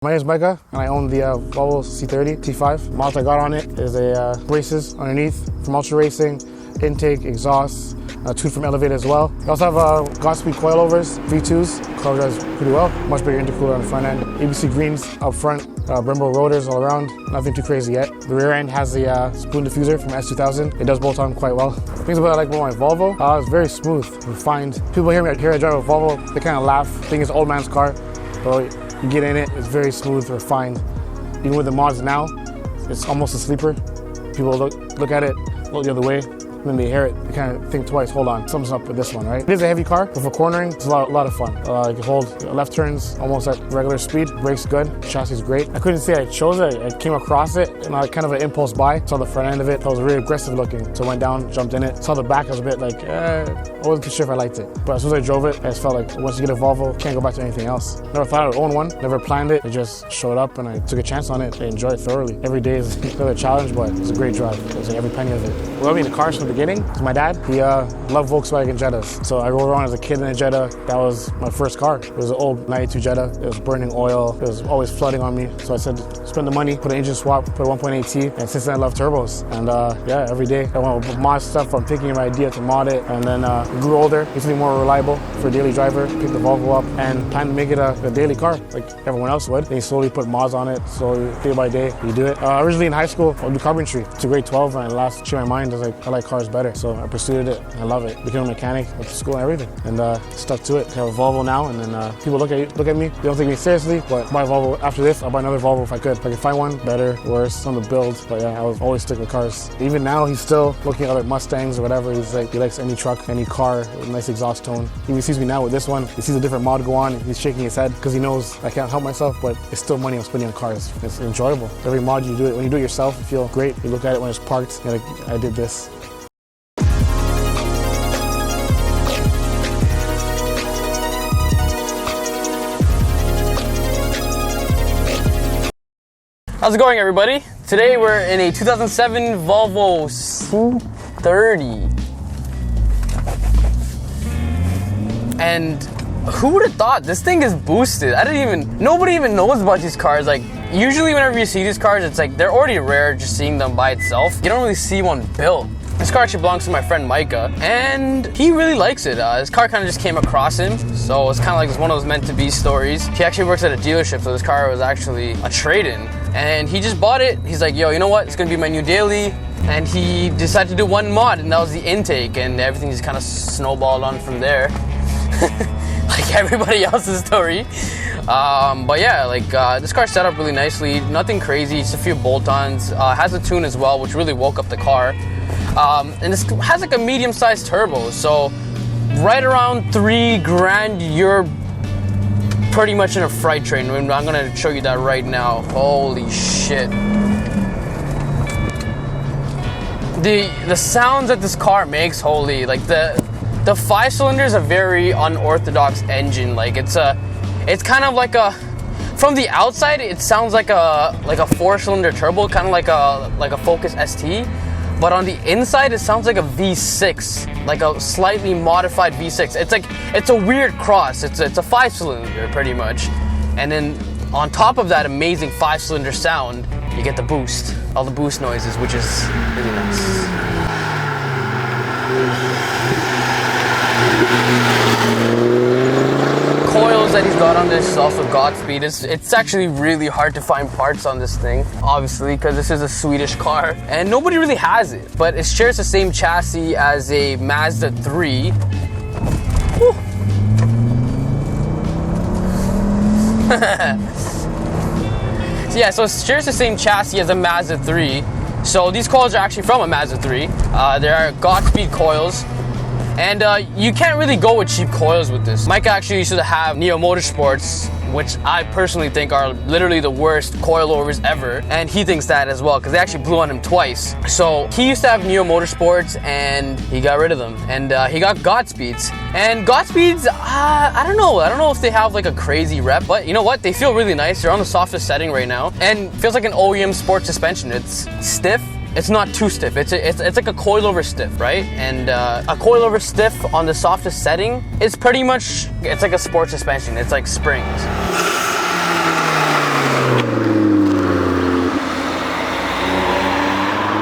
My name is Micah, and I own the Volvo C30 T5. Mods I got on it is a braces underneath from ultra racing, intake, exhaust, tune from elevated as well. We also have Godspeed coilovers, V2s, coil drives pretty well. Much bigger intercooler on the front end. ABC greens up front, Brembo rotors all around. Nothing too crazy yet. The rear end has the spoon diffuser from S2000. It does bolt on quite well. Things about I like about my Volvo, it's very smooth, refined. People hear I drive a Volvo, they kind of laugh, think it's an old man's car. But you get in it, it's very smooth, refined. Even with the mods now, it's almost a sleeper. People look at it, look the other way, and then they hear it, they kind of think twice, hold on, something's up with this one, right? It is a heavy car, but for cornering, it's a lot of fun. You can hold left turns almost at regular speed, brakes good, chassis is great. I couldn't say I chose it, I came across it, and I kind of an impulse buy. Saw the front end of it, thought it was really aggressive looking. So I went down, jumped in it. Saw the back, I was a bit like, I wasn't too sure if I liked it. But as soon as I drove it, I just felt like once you get a Volvo, can't go back to anything else. Never thought I would own one, never planned it. It just showed up and I took a chance on it. I enjoyed it thoroughly. Every day is a challenge, but it's a great drive. It was like every penny of it. What got me into cars from the beginning is my dad. He loved Volkswagen Jettas. So I rode around as a kid in a Jetta. That was my first car. It was an old 92 Jetta. It was burning oil. It was always flooding on me. So I said, spend the money, put an engine swap, put a 1.8T. And since then I love turbos. And yeah, every day I went with mod stuff from picking my idea to mod it. And then grew older, used to be more reliable for a daily driver, picked the Volvo up and planned to make it a daily car like everyone else would. Then you slowly put mods on it. Slowly, day by day, you do it. Originally in high school, I would do carpentry. To grade 12 and last changed my mind. I was like, I like cars better. So I pursued it. I love it. Became a mechanic, went to school and everything. And stuck to it. I have a Volvo now and then people look at me, they don't take me seriously, but buy a Volvo. After this, I'll buy another Volvo if I could. If I could find one, better, worse, on the build. But yeah, I was always stick with cars. Even now, he's still looking at other Mustangs or whatever. He's like, he likes any truck, any car with a nice exhaust tone. He even sees me now with this one. He sees a different mod go on and he's shaking his head because he knows I can't help myself, but it's still money I'm spending on cars. It's enjoyable. Every mod you do it, when you do it yourself, you feel great. You look at it when it's parked, you're like, I did this. How's it going, everybody? Today we're in a 2007 Volvo C30. And who would have thought this thing is boosted? Nobody even knows about these cars. Like, usually whenever you see these cars, it's like they're already rare just seeing them by itself. You don't really see one built. This car actually belongs to my friend Micah, and he really likes it. His car kind of just came across him, so it's kind of like one of those meant to be stories. He actually works at a dealership, so this car was actually a trade-in, and he just bought it. He's like, yo, you know what? It's gonna be my new daily, and he decided to do one mod, and that was the intake, and everything just kind of snowballed on from there, like everybody else's story. But yeah, like this car's set up really nicely. Nothing crazy, just a few bolt-ons. Has a tune as well, which really woke up the car. And this has like a medium-sized turbo, so right around $3,000, you're pretty much in a freight train. I'm gonna show you that right now. Holy shit! The sounds that this car makes, holy! Like the 5-cylinder is a very unorthodox engine. Like it's kind of like a, from the outside it sounds like a 4-cylinder turbo, kind of like a Focus ST. But on the inside, it sounds like a V6, like a slightly modified V6. It's a weird cross. It's a 5-cylinder pretty much. And then on top of that amazing 5-cylinder sound, you get the boost, all the boost noises, which is really nice. Coils that he's got on this is also Godspeed. It's actually really hard to find parts on this thing, obviously, because this is a Swedish car and nobody really has it, but it shares the same chassis as a Mazda 3. So yeah, so it shares the same chassis as a Mazda 3. So these coils are actually from a Mazda 3. They are Godspeed coils. And you can't really go with cheap coils with this. Micah actually used to have Neo Motorsports, which I personally think are literally the worst coilovers ever. And he thinks that as well, because they actually blew on him twice. So he used to have Neo Motorsports and he got rid of them. And he got Godspeeds. And Godspeeds, I don't know if they have like a crazy rep, but you know what? They feel really nice. They're on the softest setting right now. And feels like an OEM sport suspension. It's stiff. It's not too stiff. It's like a coilover stiff, right? And a coilover stiff on the softest setting is pretty much, it's like a sport suspension. It's like springs.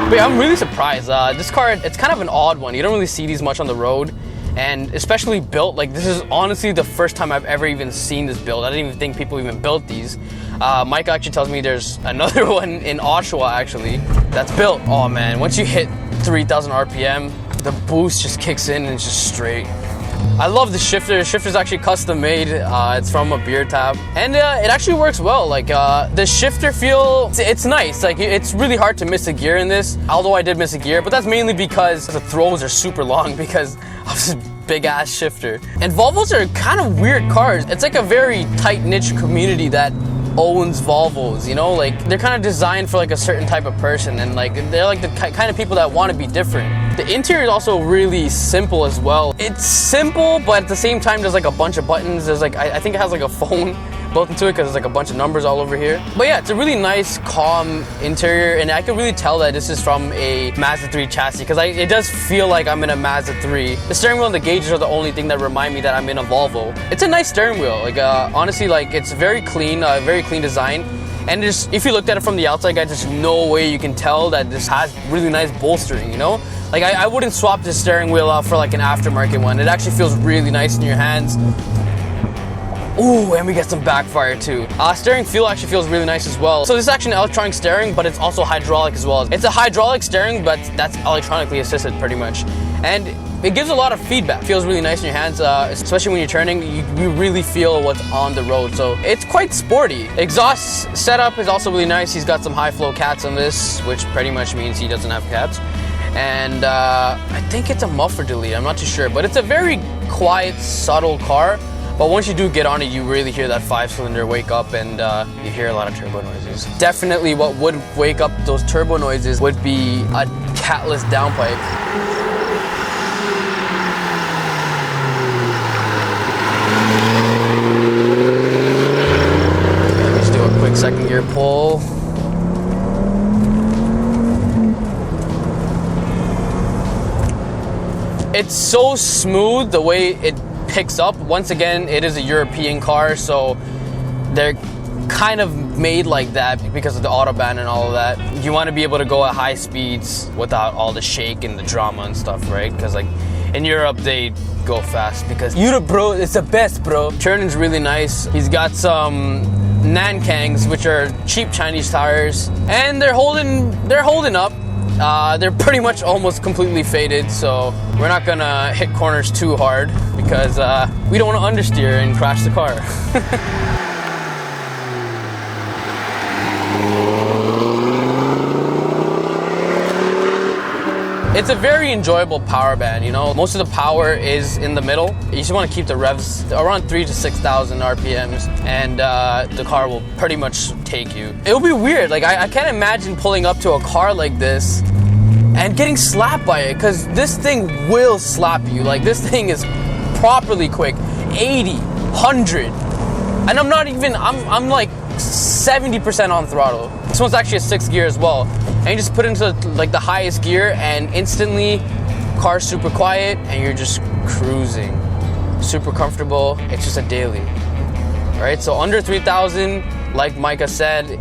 But yeah, I'm really surprised. This car, it's kind of an odd one. You don't really see these much on the road. And especially built, like this is honestly the first time I've ever even seen this build. I didn't even think people even built these. Mike actually tells me there's another one in Oshawa actually that's built. Oh man, once you hit 3,000 RPM, the boost just kicks in and it's just straight. I love the shifter. The shifter's actually custom made. It's from a beer tap, and it actually works well. Like the shifter feel, it's nice. Like it's really hard to miss a gear in this. Although I did miss a gear, but that's mainly because the throws are super long because of this big ass shifter. And Volvos are kind of weird cars. It's like a very tight niche community that owns Volvos, you know, like they're kind of designed for like a certain type of person, and like they're like the kind of people that want to be different. The interior is also really simple as well. It's simple, but at the same time there's like a bunch of buttons. There's like I think it has like a phone built into it because there's like a bunch of numbers all over here. But yeah, it's a really nice, calm interior, and I can really tell that this is from a Mazda 3 chassis because it does feel like I'm in a Mazda 3. The steering wheel and the gauges are the only thing that remind me that I'm in a Volvo. It's a nice steering wheel. Like honestly, like it's very clean design. And just if you looked at it from the outside, guys, there's no way you can tell that this has really nice bolstering, you know? Like I wouldn't swap this steering wheel out for like an aftermarket one. It actually feels really nice in your hands. Ooh, and we get some backfire too. Steering feel actually feels really nice as well. So this is actually an electronic steering, but it's also hydraulic as well. It's a hydraulic steering, but that's electronically assisted pretty much. And it gives a lot of feedback. Feels really nice in your hands, especially when you're turning. You really feel what's on the road. So it's quite sporty. Exhaust setup is also really nice. He's got some high flow cats on this, which pretty much means he doesn't have cats. And I think it's a muffler delete. I'm not too sure, but it's a very quiet, subtle car. But once you do get on it, you really hear that 5-cylinder wake up, and you hear a lot of turbo noises. Definitely what would wake up those turbo noises would be a catless downpipe. Let's do a quick second gear pull. It's so smooth the way it picks up. Once again, it is a European car, so they're kind of made like that because of the autobahn and all of that. You want to be able to go at high speeds without all the shake and the drama and stuff, right? Because like in Europe they go fast because Europe, bro, it's the best, bro. Turning's really nice. He's got some Nankangs, which are cheap Chinese tires, and they're holding up. They're pretty much almost completely faded, so we're not gonna hit corners too hard because we don't want to understeer and crash the car. It's a very enjoyable power band, you know. Most of the power is in the middle. You just want to keep the revs around 3,000 to 6,000 RPMs, and the car will pretty much take you. It'll be weird. Like I can't imagine pulling up to a car like this and getting slapped by it, because this thing will slap you. Like this thing is properly quick, 80, 100, and I'm like 70% on throttle. This one's actually a 6th gear as well. And you just put it into like the highest gear and instantly car's super quiet and you're just cruising. Super comfortable. It's just a daily. Right? So under 3,000, like Micah said,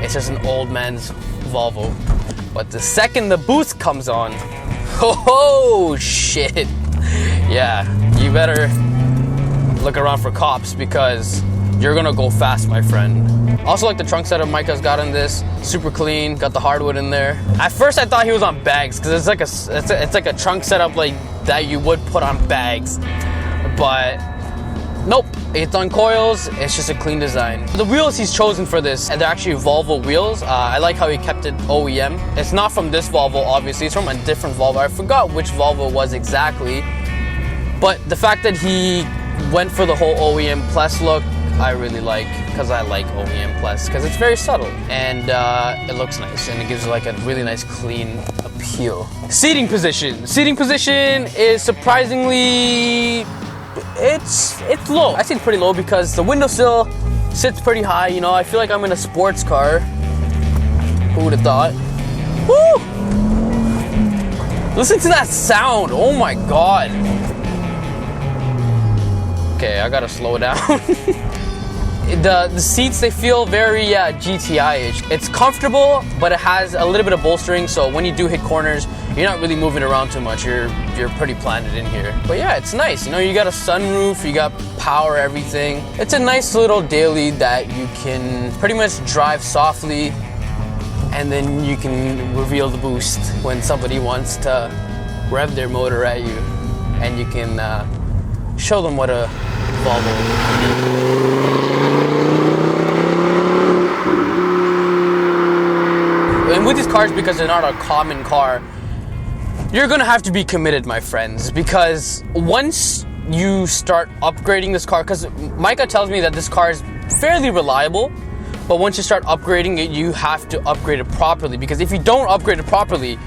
it's just an old man's Volvo. But the second the boost comes on, oh shit. Yeah, you better look around for cops because you're gonna go fast, my friend. Also like the trunk setup Micah's got in this, super clean, got the hardwood in there. At first I thought he was on bags because it's like a trunk setup like that you would put on bags, but nope, it's on coils. It's just a clean design. The wheels he's chosen for this, and they're actually Volvo wheels. I like how he kept it OEM. It's not from this Volvo, obviously. It's from a different Volvo. I forgot which Volvo it was exactly, but the fact that he went for the whole OEM Plus look, I really like, because I like OEM Plus, because it's very subtle and it looks nice and it gives like a really nice clean appeal. Seating position. Seating position is surprisingly, it's low. I think it's pretty low because the windowsill sits pretty high. You know, I feel like I'm in a sports car. Who would have thought? Woo! Listen to that sound. Oh my God. Okay, I gotta slow down. the seats, they feel very GTI-ish. It's comfortable, but it has a little bit of bolstering, so when you do hit corners, you're not really moving around too much. You're pretty planted in here. But yeah, it's nice. You know, you got a sunroof, you got power, everything. It's a nice little daily that you can pretty much drive softly, and then you can reveal the boost when somebody wants to rev their motor at you, and you can show them what a Volvo can do. And with these cars, because they're not a common car, you're gonna have to be committed, my friends, because once you start upgrading this car, because Micah tells me that this car is fairly reliable, but once you start upgrading it, you have to upgrade it properly, because if you don't upgrade it properly,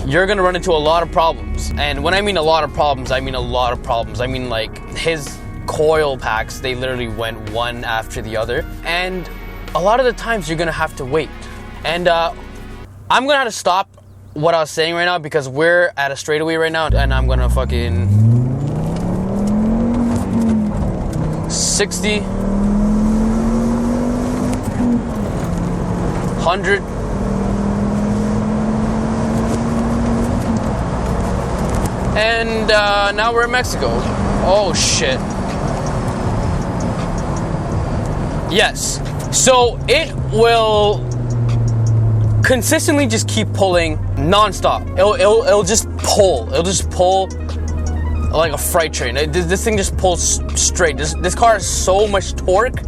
you're gonna run into a lot of problems. And when I mean a lot of problems, I mean a lot of problems. I mean, like, his coil packs, they literally went one after the other, and a lot of the times you're gonna have to wait. And I'm gonna have to stop what I was saying right now, because we're at a straightaway right now, and I'm gonna fucking 60, 100. And now we're in Mexico. Oh shit. Yes. So it will consistently just keep pulling non-stop. It'll just pull. It'll just pull like a freight train. This thing just pulls straight. This car has so much torque.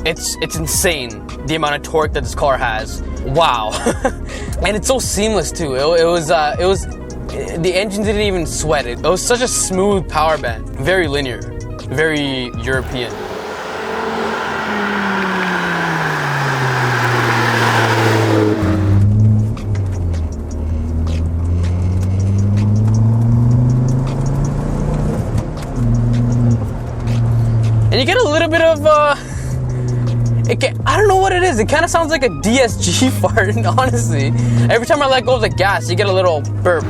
It's insane the amount of torque that this car has. Wow. And it's so seamless too. It was the engine didn't even sweat. It was such a smooth power band. Very linear, very European. And you get a little bit of, I don't know what it is. It kind of sounds like a DSG fart, honestly. Every time I let go of the gas, you get a little burp.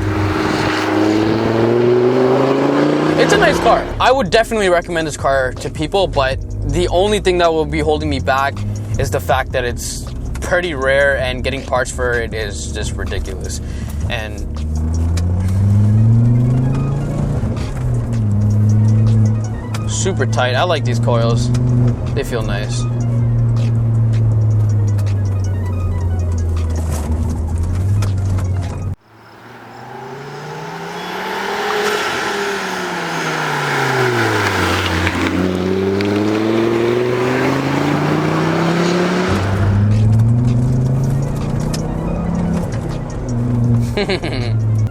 It's a nice car. I would definitely recommend this car to people, but the only thing that will be holding me back is the fact that it's pretty rare, and getting parts for it is just ridiculous. And super tight. I like these coils. They feel nice.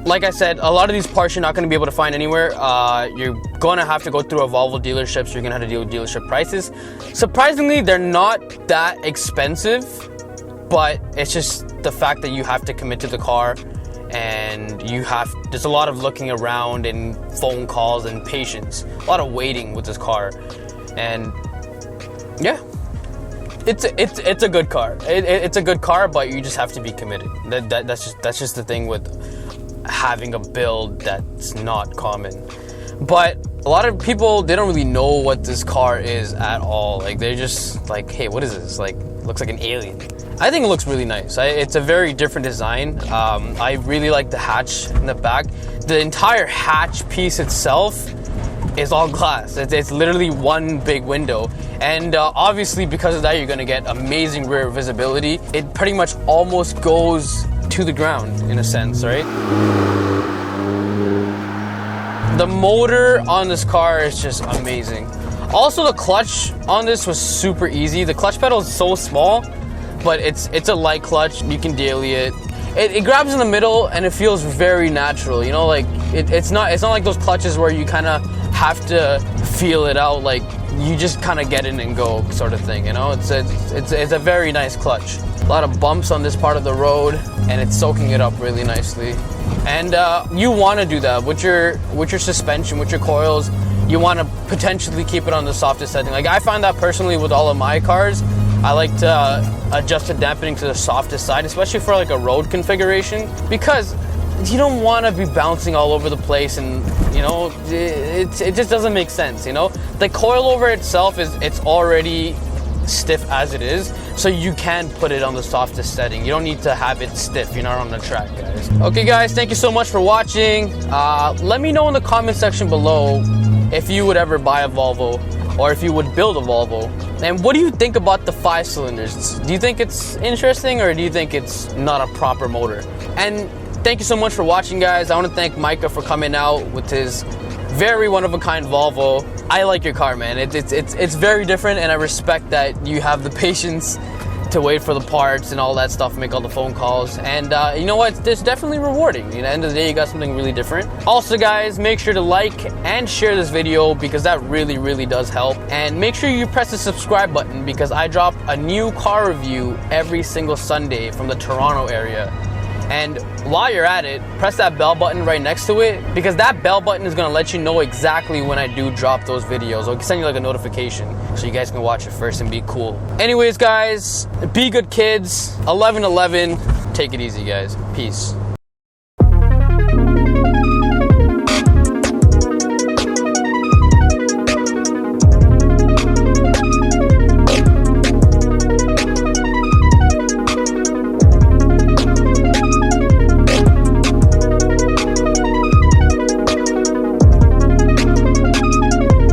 Like I said, a lot of these parts you're not going to be able to find anywhere. You're going to have to go through a Volvo dealership, so you're going to have to deal with dealership prices. Surprisingly, they're not that expensive, but it's just the fact that you have to commit to the car, and there's a lot of looking around and phone calls and patience. A lot of waiting with this car. And yeah, it's a good car. It's a good car, but you just have to be committed. That's just the thing with having a build that's not common. But a lot of people, they don't really know what this car is at all. Like, they're just like, hey, what is this? Like, looks like an alien. I think it looks really nice. It's a very different design. I really like the hatch in the back. The entire hatch piece itself is all glass. It's literally one big window. And obviously, because of that, you're gonna get amazing rear visibility. It pretty much almost goes to the ground in a sense, right? The motor on this car is just amazing. Also, the clutch on this was super easy. The clutch pedal is so small, but it's a light clutch. You can daily it. It grabs in the middle and it feels very natural. You know, like it's not like those clutches where you kind of have to feel it out. Like, you just kind of get in and go sort of thing. You know, it's a very nice clutch. A lot of bumps on this part of the road, and it's soaking it up really nicely. And you want to do that with your suspension, with your coils. You want to potentially keep it on the softest setting. Like, I find that personally with all of my cars, I like to adjust the dampening to the softest side, especially for like a road configuration, because you don't want to be bouncing all over the place, and you know, it just doesn't make sense. You know, the coilover itself it's already stiff as it is, so you can put it on the softest setting. You don't need to have it stiff. You're not on the track, guys. Okay, guys, thank you so much for watching. Let me know in the comment section below if you would ever buy a Volvo, or if you would build a Volvo. And what do you think about the 5 cylinders? Do you think it's interesting, or do you think it's not a proper motor? And thank you so much for watching, guys. I want to thank Micah for coming out with his very one-of-a-kind Volvo. I like your car, man. It's very different, and I respect that you have the patience to wait for the parts and all that stuff, make all the phone calls. And you know what? It's definitely rewarding. At the end of the day, you got something really different. Also, guys, make sure to like and share this video, because that really, really does help. And make sure you press the subscribe button, because I drop a new car review every single Sunday from the Toronto area. And while you're at it, press that bell button right next to it, because that bell button is gonna let you know exactly when I do drop those videos. It'll send you like a notification so you guys can watch it first and be cool. Anyways, guys, be good kids. 11-11. Take it easy, guys. Peace.